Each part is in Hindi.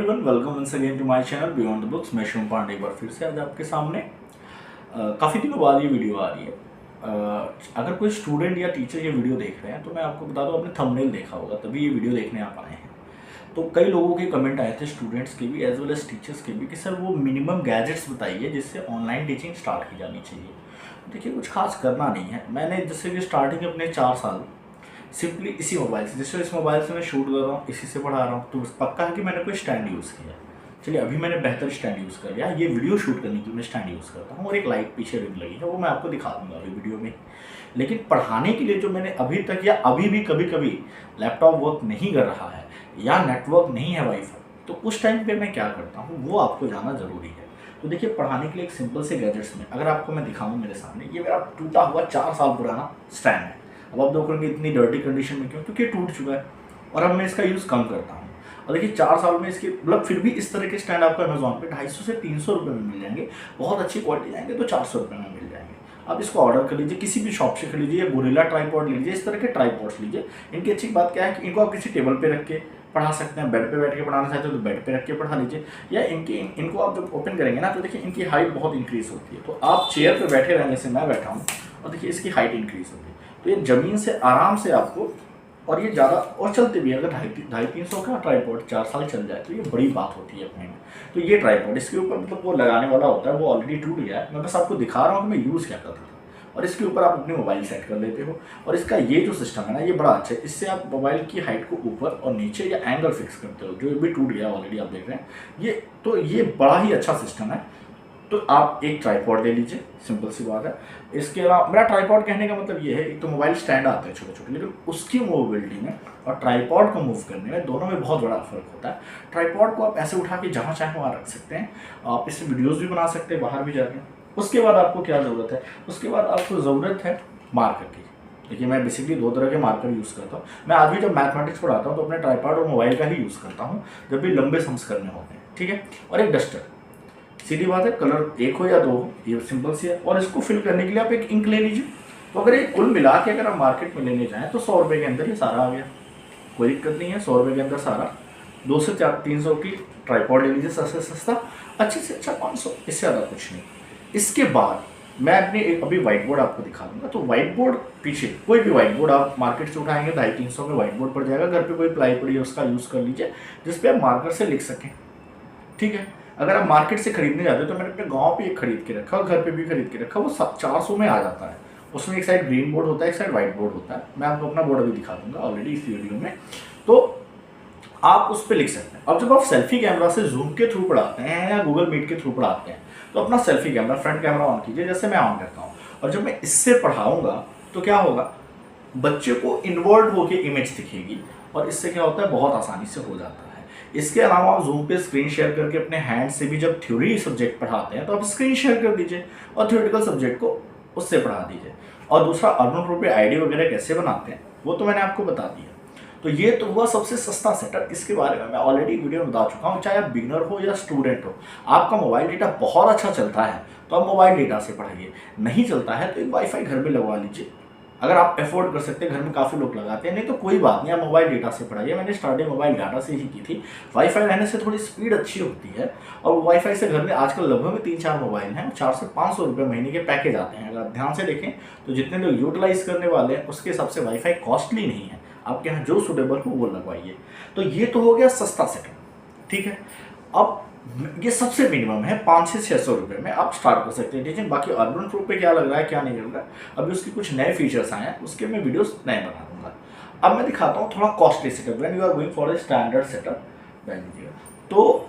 Everyone, welcome once again to my channel beyond the books. मैं शुभ पांडे एक बार फिर से आज आपके सामने काफ़ी दिनों बाद ये वीडियो आ रही है। अगर कोई स्टूडेंट या टीचर ये वीडियो देख रहे हैं तो मैं आपको बता दूं, आपने थंबनेल देखा होगा तभी ये वीडियो देखने आप आए हैं। तो कई लोगों के कमेंट आए थे, स्टूडेंट्स के भी एज वेल एज टीचर्स के भी, कि सर वो मिनिमम गैजेट्स बताइए जिससे ऑनलाइन टीचिंग स्टार्ट की जानी चाहिए। देखिए, कुछ खास करना नहीं है। मैंने जैसे कि स्टार्टिंग अपने 4 साल सिंपली इसी मोबाइल से, जैसे इस मोबाइल से मैं शूट कर रहा हूँ, इसी से पढ़ा रहा हूँ, तो पक्का है कि मैंने कोई स्टैंड यूज़ किया। चलिए, अभी मैंने बेहतर स्टैंड यूज़ कर लिया। ये वीडियो शूट करने के लिए मैं स्टैंड यूज़ करता हूँ और एक लाइट पीछे रिंग लगी है, वो मैं आपको दिखा दूँगा अभी वीडियो में। लेकिन पढ़ाने के लिए जो मैंने अभी तक या अभी भी कभी कभी लैपटॉप वर्क नहीं कर रहा है या नेटवर्क नहीं है वाईफाई, तो उस टाइम पे मैं क्या करता हूँ वो आपको जानना ज़रूरी है। तो देखिए, पढ़ाने के लिए एक सिंपल से गैजेट्स में अगर आपको मैं दिखाऊँ, मेरे सामने ये मेरा टूटा हुआ 4 साल पुराना स्टैंड है। अब आप देखोगे इतनी डर्टी कंडीशन में क्यों, क्योंकि ये टूट चुका है और अब मैं इसका यूज़ कम करता हूँ। और देखिए, 4 साल में इसके मतलब फिर भी इस तरह के स्टैंड आपको अमेजोन पे 250 से 300 रुपये में मिल जाएंगे। बहुत अच्छी क्वालिटी जाएंगे तो 400 रुपये में मिल जाएंगे। आप इसको ऑर्डर कर लीजिए, किसी भी शॉप से खरीदिए, या गोरिल्ला ट्राईपॉड लीजिए, इस तरह के ट्राईपॉड्स लीजिए। इनकी अच्छी बात क्या है कि इनको आप किसी टेबल पे रख के पढ़ा सकते हैं। बेड पे बैठ के पढ़ाना चाहते हो तो बेड पे रख के पढ़ा लीजिए, या इनको आप जब ओपन करेंगे ना तो देखिए इनकी हाइट बहुत इंक्रीज होती है। तो आप चेयर पे बैठे रहने से मैं बैठा हूँ और देखिए इसकी हाइट इंक्रीज होती है। तो ये ज़मीन से आराम से आपको, और ये ज़्यादा और चलते भी, अगर 250-300 का ट्राईपॉड 4 साल चल जाए तो ये बड़ी बात होती है अपने में। तो ये ट्राईपॉड, इसके ऊपर मतलब वो लगाने वाला होता है, वो ऑलरेडी टूट गया है। मैं बस आपको दिखा रहा हूँ कि मैं यूज़ क्या करता था। और इसके ऊपर आप अपनी मोबाइल सेट कर लेते हो। और इसका ये जो सिस्टम है ना, ये बड़ा अच्छा है। इससे आप मोबाइल की हाइट को ऊपर और नीचे या एंगल फिक्स करते हो, जो भी टूट गया ऑलरेडी आप देख रहे हैं। ये बड़ा ही अच्छा सिस्टम है। तो आप एक ट्राईपॉड ले लीजिए, सिंपल सी बात है। इसके अलावा मेरा ट्राईपॉड कहने का मतलब ये है, एक तो मोबाइल स्टैंड आते हैं छोटे छोटे, लेकिन उसकी मूवेबिलिटी में और ट्राईपॉड को मूव करने में दोनों में बहुत बड़ा फर्क होता है। ट्राईपॉड को आप ऐसे उठा के जहाँ चाहे वहाँ रख सकते हैं। आप इससे वीडियोज़ भी बना सकते हैं बाहर भी जाके। उसके बाद आपको क्या ज़रूरत है, उसके बाद आपको ज़रूरत है मार्कर की। देखिए, मैं बेसिकली 2 तरह के मार्कर यूज़ करता हूँ। मैं आज भी जब मैथमेटिक्स पढ़ाता हूँ तो अपने ट्राईपॉड और मोबाइल का ही यूज़ करता हूँ, जब भी लंबे सम्स करने होते हैं, ठीक है। और एक डस्टर, सीधी बात है, कलर एक हो या 2 हो, ये सिंपल सी है। और इसको फिल करने के लिए आप एक इंक ले लीजिए। तो अगर ये कुल मिला के अगर आप मार्केट में लेने जाएँ तो 100 रुपये के अंदर ये सारा आ गया, कोई दिक्कत नहीं है। 100 रुपये के अंदर सारा। 2 से 300 की ट्राईपॉड ले लीजिए, सस्ता सस्ता, अच्छे से अच्छा 500, इससे ज़्यादा कुछ नहीं। इसके बाद मैं अपने एक अभी व्हाइट बोर्ड आपको दिखा दूंगा। तो व्हाइट बोर्ड पीछे, कोई भी व्हाइट बोर्ड आप मार्केट से उठाएंगे 250-300 में व्हाइट बोर्ड पड़ जाएगा। घर पे कोई प्लाई पड़ी है उसका यूज़ कर लीजिए, जिसपे आप मार्कर से लिख सकें, ठीक है। अगर आप मार्केट से खरीदने जाते हो तो मैंने अपने गांव पे एक खरीद के रखा और घर पे भी खरीद के रखा, वो 400 में आ जाता है। उसमें एक साइड ग्रीन बोर्ड होता है, एक साइड व्हाइट बोर्ड होता है। मैं आपको अपना बोर्ड अभी दिखा दूंगा ऑलरेडी इस वीडियो में। तो आप उस पर लिख सकते हैं। अब जब आप सेल्फी कैमरा से जूम के थ्रू पढ़ाते हैं या गूगल मीट के थ्रू पढ़ाते हैं तो अपना selfie camera, front camera on कीजिए, जैसे मैं ऑन करता हूँ। और जब मैं इससे पढ़ाऊँगा तो क्या होगा, बच्चे को इन्वर्ट होकर इमेज दिखेगी और इससे क्या होता है, बहुत आसानी से हो जाता है। इसके अलावा आप जूम पे स्क्रीन शेयर करके अपने हैंड से भी जब थ्योरी सब्जेक्ट पढ़ाते हैं तो आप स्क्रीन शेयर कर दीजिए और थ्योरेटिकल सब्जेक्ट को उससे पढ़ा दीजिए। और दूसरा, अर्बन प्रूफ पे आईडी वगैरह कैसे बनाते हैं वो तो मैंने आपको बता दिया। तो ये तो हुआ सबसे सस्ता सेटअप। इसके बारे में मैं ऑलरेडी वीडियो में बता चुका हूँ। चाहे आप बिगनर हो या स्टूडेंट हो, आपका मोबाइल डेटा बहुत अच्छा चलता है तो आप मोबाइल डेटा से पढ़ाइए। नहीं चलता है तो एक वाईफाई घर में लगवा लीजिए, अगर आप अफोर्ड कर सकते हैं। घर में काफ़ी लोग लगाते हैं, नहीं तो कोई बात नहीं, आप मोबाइल डेटा से पढ़ाइए। मैंने स्टार्टिंग मोबाइल डाटा से ही की थी। वाईफाई रहने से थोड़ी स्पीड अच्छी होती है। और वाईफाई से घर में आजकल लगभग 3-4 मोबाइल हैं, 400 से 500 रुपये महीने के पैकेज आते हैं। अगर आप ध्यान से देखें तो जितने लोग यूटिलाइज करने वाले हैं उसके हिसाब से वाईफाई कॉस्टली नहीं है। आपके यहाँ जो सूटेबल हो वो लगवाइए। तो ये तो हो गया सस्ता सेटअप, ठीक है। अब ये सबसे मिनिमम है, 500 से 600 रुपये में आप स्टार्ट कर सकते हैं टीचिंग। बाकी अर्बन प्रूफ पे क्या लग रहा है क्या नहीं लग रहा है, अभी उसके कुछ नए फीचर्स आए हैं, उसके मैं वीडियोस नए बना दूंगा। अब मैं दिखाता हूँ थोड़ा costly setup. When you are going for a standard setup, तो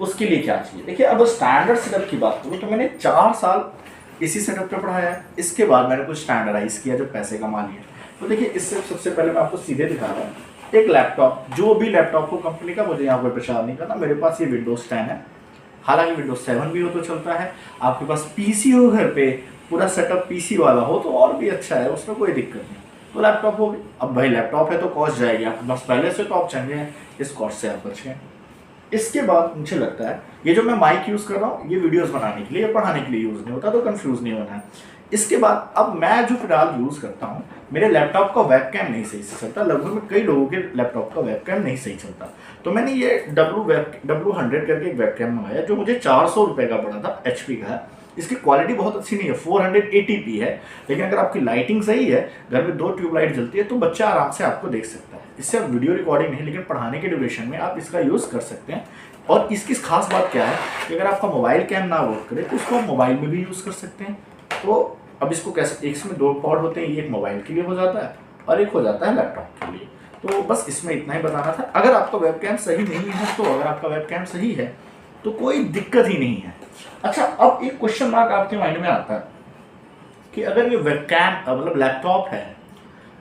उसके लिए क्या चाहिए। देखिए, अब स्टैंडर्ड सेटअप की बात करूँ तो मैंने 4 साल इसी सेटअप पे पढ़ाया है। इसके बाद मैंने कुछ स्टैंडर्डाइज किया, जो पैसे कमा लिए। तो देखिए, इससे सबसे पहले मैं आपको सीधे दिखा रहा हूँ एक लैपटॉप। जो भी लैपटॉप हो कंपनी का, मुझे यहाँ पर प्रचार नहीं करना। मेरे पास ये विंडोज 10 है, हालांकि विंडोज 7 भी हो तो चलता है। आपके पास पीसी हो घर पे, पूरा सेटअप पीसी वाला हो तो और भी अच्छा है, उसमें कोई दिक्कत नहीं। तो लैपटॉप हो गई। अब भाई लैपटॉप है तो कॉस्ट जाएगी आपके पास पहले से, तो आप चंगे हैं, इस कॉस्ट से आप बच गए। इसके बाद मुझे लगता है ये जो मैं माइक यूज़ कर रहा हूँ ये वीडियोस बनाने के लिए या पढ़ाने के लिए यूज़ नहीं होता, तो कंफ्यूज नहीं होना है। इसके बाद अब मैं जो फिलहाल यूज़ करता हूँ, मेरे लैपटॉप का वेबकैम नहीं सही से चलता, लगभग कई लोगों के लैपटॉप का वेबकैम नहीं सही चलता। तो मैंने ये W100 करके एक वेबकैम मंगाया जो मुझे 400 रुपये का पड़ा था, HP का है। इसकी क्वालिटी बहुत अच्छी नहीं है, 480p है, लेकिन अगर आपकी लाइटिंग सही है, घर में 2 ट्यूबलाइट जलती है तो बच्चा आराम से आपको देख सकता है। इससे आप वीडियो रिकॉर्डिंग नहीं, लेकिन पढ़ाने के ड्यूरेशन में आप इसका यूज़ कर सकते हैं। और इसकी खास बात क्या है कि अगर आपका मोबाइल कैम ना वर्क करे तो इसको आप मोबाइल में भी यूज़ कर सकते हैं। तो अब इसको कैसे, इसमें 2 पोर्ट होते हैं, एक मोबाइल के लिए हो जाता है और एक हो जाता है लैपटॉप के लिए। तो बस इसमें इतना ही बताना था। अगर आपका वेबकैम सही नहीं है, तो अगर आपका वेबकैम सही है तो कोई दिक्कत ही नहीं है। अच्छा, अब एक क्वेश्चन मार्क आपके माइंड में आता है कि अगर ये वेबकैम मतलब लैपटॉप है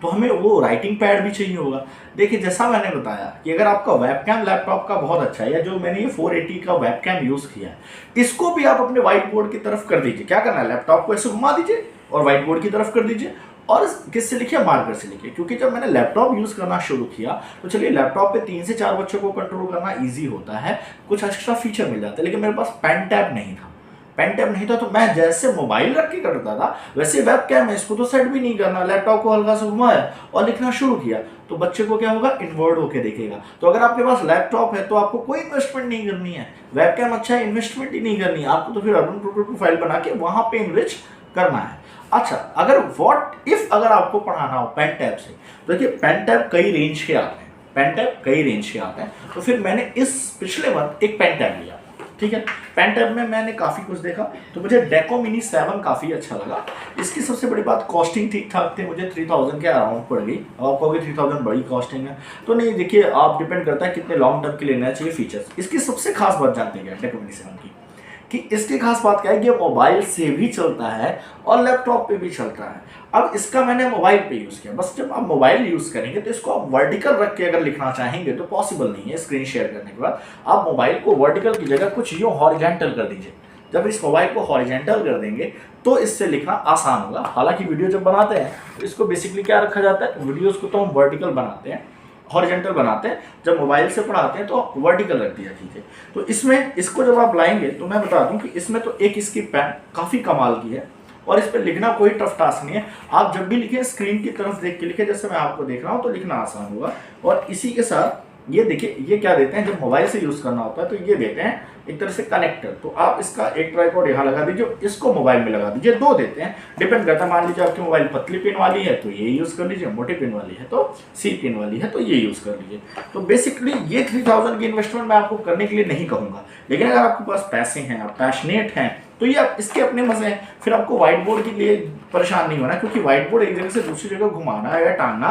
तो हमें वो राइटिंग पैड भी चाहिए होगा। देखिए, जैसा मैंने बताया कि अगर आपका वेबकैम लैपटॉप का बहुत अच्छा है, या जो मैंने ये 480 का वेबकैम यूज़ किया है, इसको भी आप अपने व्हाइट बोर्ड की तरफ कर दीजिए। क्या करना है, लैपटॉप को ऐसे घुमा दीजिए और व्हाइट बोर्ड की तरफ कर दीजिए, और किससे लिखिए, मार्कर से लिखिए। क्योंकि जब मैंने लैपटॉप यूज़ करना शुरू किया तो चलिए लैपटॉप पे 3 से 4 बच्चों को कंट्रोल करना ईजी होता है, कुछ एक्स्ट्रा फीचर मिल जाते हैं, लेकिन मेरे पास पेन टैब नहीं था। पेन टैब नहीं था तो मैं जैसे मोबाइल रख के करता था वैसे वेबकैम है, इसको तो सेट भी नहीं करना, लैपटॉप को हल्का सा घुमाया और लिखना शुरू किया तो बच्चे को क्या होगा, इन्वर्ट होकर देखेगा। तो अगर आपके पास लैपटॉप है तो आपको कोई इन्वेस्टमेंट नहीं करनी है, वेबकैम अच्छा है, इन्वेस्टमेंट ही नहीं करनी है आपको, तो फिर अर्बन प्रोफाइल बना के वहां पे इनरिच करना है। अच्छा, अगर व्हाट इफ अगर आपको पढ़ाना हो पेन टैब से, देखिए पेन टैब कई रेंज के आते हैं, पेन टैब कई रेंज के आते हैं। तो फिर मैंने इस पिछले मंथ एक पेन टैब लिया, ठीक है। पेन टैब में मैंने काफ़ी कुछ देखा तो मुझे डेको मिनी 7 काफ़ी अच्छा लगा। इसकी सबसे बड़ी बात कॉस्टिंग ठीक ठाक थी, मुझे 3000 के अराउंड पड़ गई। अब आप कहोगे 3000 बड़ी कॉस्टिंग है, तो नहीं, देखिए आप डिपेंड करता है कितने लॉन्ग टर्म के लेना चाहिए फीचर्स। इसकी सबसे खास बात जानते हैं डेको मिनी 7 की, कि इसकी खास बात क्या है कि ये मोबाइल से भी चलता है और लैपटॉप पे भी चलता है। अब इसका मैंने मोबाइल पे यूज़ किया, बस जब आप मोबाइल यूज़ करेंगे तो इसको आप वर्टिकल रख के अगर लिखना चाहेंगे तो पॉसिबल नहीं है। स्क्रीन शेयर करने के बाद आप मोबाइल को वर्टिकल की जगह कुछ यूँ हॉरिजॉन्टल कर दीजिए। जब इस मोबाइल को हॉरिजॉन्टल कर देंगे तो इससे लिखना आसान होगा। हालांकि वीडियो जब बनाते हैं तो इसको बेसिकली क्या रखा जाता है, वीडियोज़ को तो हम वर्टिकल बनाते हैं, हॉरिजॉन्टल बनाते हैं, जब मोबाइल से पढ़ाते हैं तो वर्टिकल रख दिया कीजिए। तो इसमें इसको जब आप लाएंगे तो मैं बता दूं कि इसमें तो एक इसकी पेन काफ़ी कमाल की है और इस पर लिखना कोई टफ टास्क नहीं है। आप जब भी लिखें स्क्रीन की तरफ देख के लिखें, जैसे मैं आपको देख रहा हूँ, तो लिखना आसान होगा। और इसी के साथ ये देखिए, ये क्या देते हैं, जब मोबाइल से यूज़ करना होता है तो ये देते हैं एक तरह से कनेक्टर। तो आप इसका एक ट्राइपॉड यहाँ लगा दीजिए, इसको मोबाइल में लगा दीजिए। 2 देते हैं, डिपेंड करता है। मान लीजिए आपकी मोबाइल पतली पिन वाली है तो ये यूज़ कर लीजिए, मोटी पिन वाली है तो सी पिन वाली है तो ये यूज़ कर लीजिए। तो बेसिकली ये 3000 की इन्वेस्टमेंट मैं आपको करने के लिए नहीं कहूँगा, लेकिन अगर आपके पास पैसे हैं, आप पैशनेट हैं, तो ये आप इसके अपने मजे हैं। फिर आपको व्हाइट बोर्ड के लिए परेशान नहीं होना, क्योंकि व्हाइट बोर्ड एक जगह से दूसरी जगह घुमाना या टांगना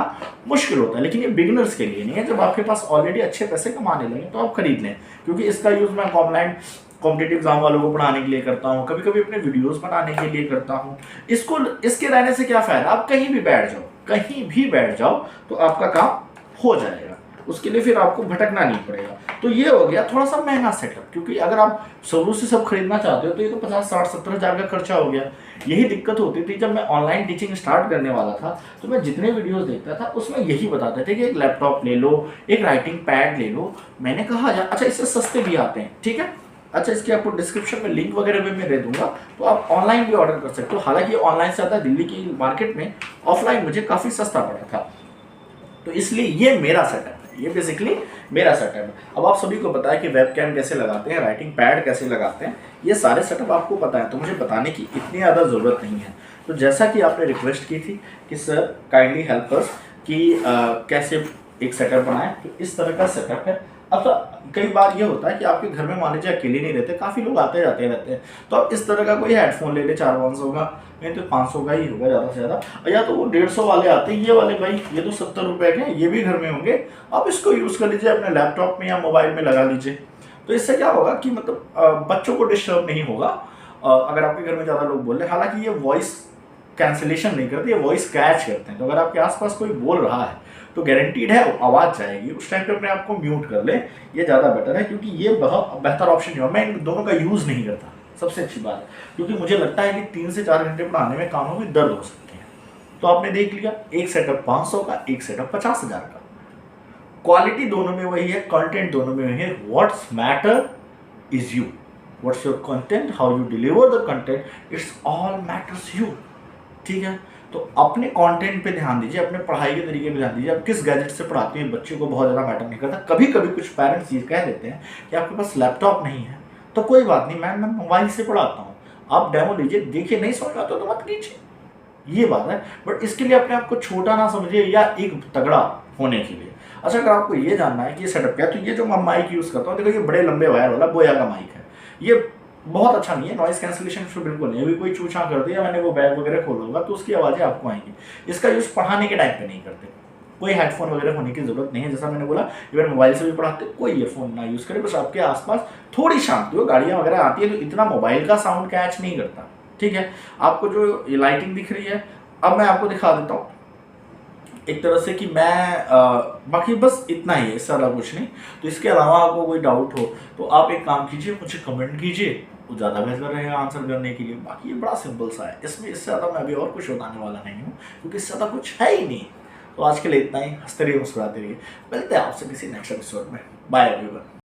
मुश्किल होता है। लेकिन ये बिगिनर्स के लिए नहीं है, जब आपके पास ऑलरेडी अच्छे पैसे कमाने लगे तो आप खरीद लें, क्योंकि इसका यूज़ मैं ऑनलाइन कॉम्पिटिटिव एग्जाम वालों को पढ़ाने के लिए करता हूँ, कभी कभी अपने वीडियोस बनाने के लिए करता हूँ। इसको इसके रहने से क्या फ़ायदा, आप कहीं भी बैठ जाओ, कहीं भी बैठ जाओ तो आपका काम हो जाएगा, उसके लिए फिर आपको भटकना नहीं पड़ेगा। तो ये हो गया थोड़ा सा महंगा सेटअप, क्योंकि अगर आप शुरू से सब खरीदना चाहते हो तो ये तो 50, 60, 70 हज़ार का खर्चा हो गया। यही दिक्कत होती थी जब मैं ऑनलाइन टीचिंग स्टार्ट करने वाला था, तो मैं जितने वीडियोस देखता था उसमें यही बताते थे कि एक लैपटॉप ले लो, एक राइटिंग पैड ले लो। मैंने कहा अच्छा इससे सस्ते भी आते हैं, ठीक है, अच्छा इसके आपको डिस्क्रिप्शन में लिंक वगैरह भी मैं दे दूंगा, तो आप ऑनलाइन भी ऑर्डर कर सकते हो। हालांकि ऑनलाइन से आता है, दिल्ली की मार्केट में ऑफलाइन मुझे काफ़ी सस्ता पड़ा था। तो इसलिए ये मेरा सेटअप है, ये बेसिकली मेरा सेटअप है। अब आप सभी को पता है कि वेबकैम कैसे लगाते हैं, राइटिंग पैड कैसे लगाते हैं, ये सारे सेटअप आपको पता है, तो मुझे बताने की इतनी ज़्यादा ज़रूरत नहीं है। तो जैसा कि आपने रिक्वेस्ट की थी कि सर काइंडली हेल्प अस कि कैसे एक सेटअप बनाएं, तो इस तरह का सेटअप है। अब तो कई बार ये होता है कि आपके घर में मान लीजिए अकेले नहीं रहते, काफ़ी लोग आते जाते रहते हैं, तो आप इस तरह का कोई हेडफोन ले ले 400-500 का, नहीं तो 500 का ही होगा ज़्यादा से ज़्यादा, या तो वो 150 वाले आते हैं, ये वाले भाई ये तो 70 रुपये के हैं, ये भी घर में होंगे। आप इसको यूज़ कर लीजिए, अपने लैपटॉप में या मोबाइल में लगा लीजिए। तो इससे क्या होगा कि मतलब बच्चों को डिस्टर्ब नहीं होगा अगर आपके घर में ज़्यादा लोग बोल रहे हैं। हालांकि ये वॉइस कैंसिलेशन नहीं करते, ये वॉइस कैच करते हैं। तो अगर आपके आसपास कोई बोल रहा है तो गारंटीड है आवाज़ जाएगी, उस टाइम पे अपने आप को म्यूट कर ले, ये ज़्यादा बेटर है, क्योंकि ये बहुत बेहतर ऑप्शन नहीं है। मैं इन दोनों का यूज़ नहीं करता, सबसे अच्छी बात है, क्योंकि मुझे लगता है कि 3 से 4 घंटे पढ़ाने में कानों में दर्द हो सकती है। तो आपने देख लिया, एक सेटअप 500 का, एक सेटअप 50,000 का, क्वालिटी दोनों में वही है, कंटेंट दोनों में वही है। What's matter is you, what's your content, how you deliver the content, it's all matters you. ठीक है, तो अपने कंटेंट पे ध्यान दीजिए, अपने पढ़ाई के तरीके पे ध्यान दीजिए। आप किस गैजेट से पढ़ाते हैं बच्चे को बहुत ज़्यादा मैटर नहीं करता। कभी कभी कुछ पेरेंट्स ये कह देते हैं कि आपके पास लैपटॉप नहीं है तो कोई बात नहीं मैम, मैं मोबाइल से पढ़ाता हूँ, आप डेमो लीजिए, देखिए नहीं समझ आता तो मत लीजिए, ये बात है। बट इसके लिए अपने आप को छोटा ना समझिए या एक तगड़ा होने के लिए। अच्छा, अगर आपको ये जानना है कि ये सेटअप क्या है, तो ये जो मैं माइक यूज़ करता हूँ, देखो ये बड़े लंबे वायर वाला बोया का माइक है। ये बहुत अच्छा नहीं है, नॉइस कैंसिलेशन फिर बिल्कुल नहीं। अभी कोई चूछा कर दिया, मैंने वो बैग वगैरह खोलूंगा तो उसकी आवाज़ें आपको आएंगी। इसका यूज़ पढ़ाने के टाइम पे नहीं करते, कोई हेडफोन वगैरह होने की जरूरत नहीं है। जैसा मैंने बोला, इवन मोबाइल से भी पढ़ाते, कोई ईयरफोन ना यूज़ करे, बस आपके आसपास थोड़ी शांति हो। गाड़ियाँ वगैरह आती है तो इतना मोबाइल का साउंड कैच नहीं करता, ठीक है। आपको जो लाइटिंग दिख रही है, अब मैं आपको दिखा देता हूँ एक तरह से कि मैं बाकी बस इतना ही है, इससे ज़्यादा कुछ नहीं। तो इसके अलावा आपको कोई डाउट हो तो आप एक काम कीजिए, मुझे कमेंट कीजिए, वो ज़्यादा बेहतर रहेगा आंसर करने के लिए। बाकी ये बड़ा सिंपल सा है, इसमें इससे ज़्यादा मैं अभी और कुछ बताने वाला नहीं हूँ, क्योंकि इससे ज़्यादा कुछ है ही नहीं। तो आज के लिए इतना ही। हंसते रहिए, मुस्कुराते रहिए। मिलते हैं आपसे किसी नेक्स्ट एपिसोड में। Bye everyone.